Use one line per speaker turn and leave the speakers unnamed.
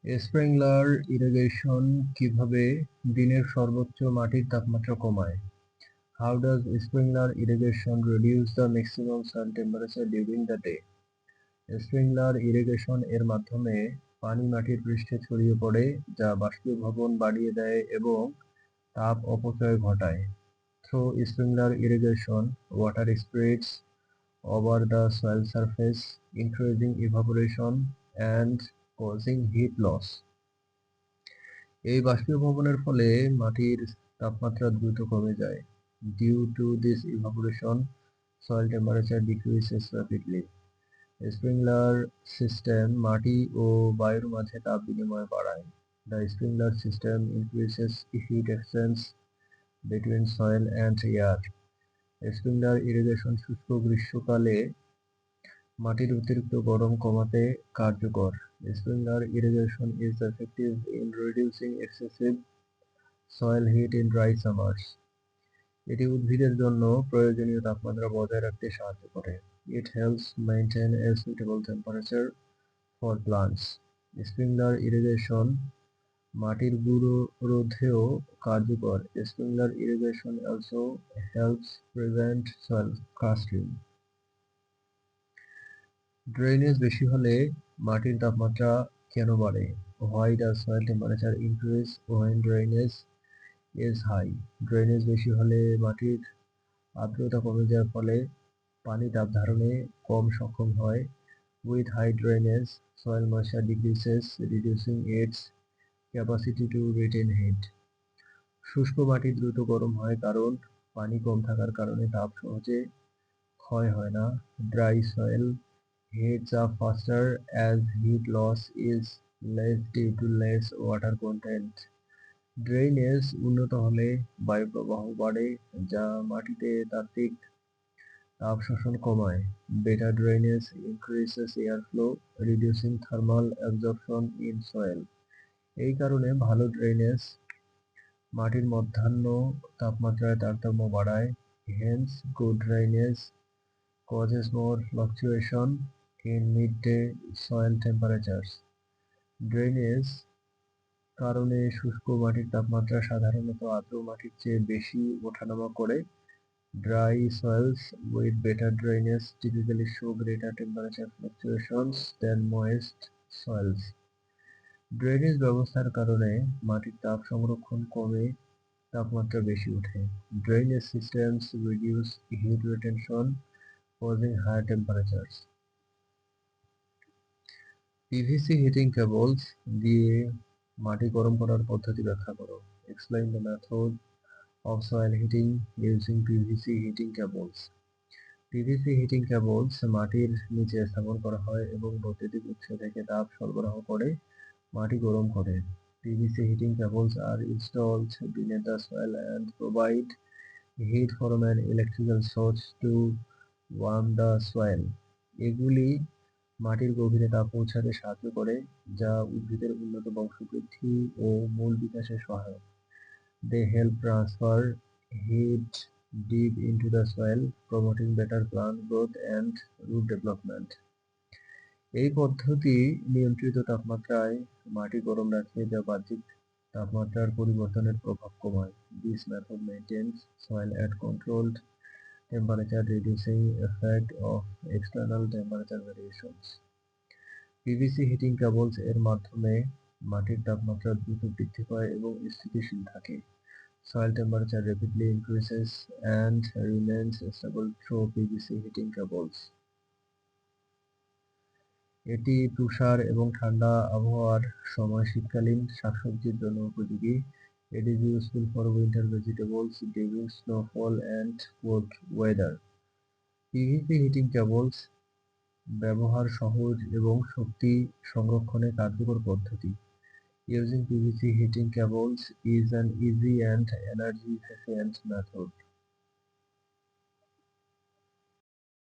Sprinkler irrigation কিভাবে দিনের সর্বোচ্চ মাটির তাপমাত্রা কমায়? How does sprinkler irrigation reduce the maximum sun temperature during the day? Sprinkler irrigation এর মাধ্যমে পানি মাটির পৃষ্ঠে ছড়িয়ে পড়ে যা বাষ্পীভবন বাড়িয়ে দেয় এবং তাপ অপচয় ঘটায়। Through sprinkler irrigation, water spreads over the soil surface, increasing evaporation and causing heat loss. এই বাষ্পীভবনের ফলে মাটির তাপমাত্রা দ্রুত কমে যায়। Due to this evaporation, soil temperature decreases rapidly. Sprinkler system মাটি ও বায়ুর মাঝে তাপ বিনিময় বাড়ায়। The sprinkler system increases heat exchange between soil and air. Sprinkler irrigation শুষ্ক গ্রীষ্মকালে মাটির অতিরিক্ত গরম কমাতে কার্যকর। Sprinkler irrigation is effective in reducing excessive soil heat in dry summers. এটি উদ্ভিদের জন্য প্রয়োজনীয় তাপমাত্রা বজায় রাখতে সাহায্য করে। It helps maintain a suitable temperature for plants. Sprinkler irrigation মাটির গুঁড়ো রোধেও কার্যকর। Sprinkler irrigation also helps prevent soil casting. Drainage বেশি হলে মাটির তাপমাত্রা কেন বাড়ে? Why does soil temperature increase when drainage is high? Drainage বেশি হলে মাটির আর্দ্রতা কমে যাওয়ার ফলে পানি তাপ ধারণে কম সক্ষম হয়। With high drainage, soil moisture decreases, reducing its capacity to retain heat. শুষ্ক মাটি দ্রুত গরম হয় কারণ পানি কম থাকার কারণে তাপ সহজে ক্ষয় হয় না। Dry soil heats up faster as heat loss is less due to less water content. Drainage উন্নত হলে বায়ু প্রবাহ বাড়ে যা মাটিতে তাত্ত্বিক তাপ শোষণ কমায়। Better drainage increases airflow, reducing thermal absorption in soil. এই কারণে ভালো ড্রেনেজ মাটির মধ্যাহ্ন তাপমাত্রায় তারতম্য বাড়ায়। Hence, good drainage causes more fluctuation in midday soil temperatures. Drainage কারণে শুষ্ক মাটির তাপমাত্রা সাধারণত আর্দ্র মাটির চেয়ে বেশি ওঠানামা করে। Dry soils with better drainage typically show greater temperature fluctuations than moist soils. Drainage ব্যবস্থার কারণে মাটির তাপ সংরক্ষণ কমে তাপমাত্রা বেশি ওঠে। Drainage systems reduce heat retention, causing higher temperatures. PVC heating cables দিয়ে মাটি গরম করার পদ্ধতি ব্যাখ্যা করো। Explain the method of soil heating using PVC heating cables. PVC heating cables মাটির নিচে স্থাপন করা হয় এবং বৈদ্যুতিক উৎস থেকে তাপ সরবরাহ করে মাটি গরম করে। PVC heating cables are installed beneath the soil and provide heat from an electrical source to warm the soil. এগুলি মাটির গভীরে তাপ পৌঁছাতে সাহায্য করে যা উদ্ভিদের উন্নত বংশবৃদ্ধি ও মূল বিকাশে সহায়ক। They help transfer heat deep into the soil, promoting better plant growth and root development. এই পদ্ধতি নিয়ন্ত্রিত তাপমাত্রায় মাটি গরম রাখে যা বাহ্যিক তাপমাত্রার পরিবর্তনের প্রভাব কমায়। This method maintains soil at controlled temperature, reducing effect of external temperature variations. PVC heating cables এর মাধ্যমে মাটির তাপমাত্রা দ্রুত বৃদ্ধি পায় এবং স্থিতিশীল থাকে। Soil temperature rapidly increases and remains stable through PVC heating cables. এটি তুষার এবং ঠান্ডা আবহাওয়ার সময় শীতকালীন শাকসবজির জন্য উপযোগী। It is useful for winter vegetables during snowfall and cold weather. PVC heating cables ব্যবহার সহজ এবং শক্তি সংরক্ষণে কার্যকর পদ্ধতি। Using PVC heating cables is an easy and energy efficient method.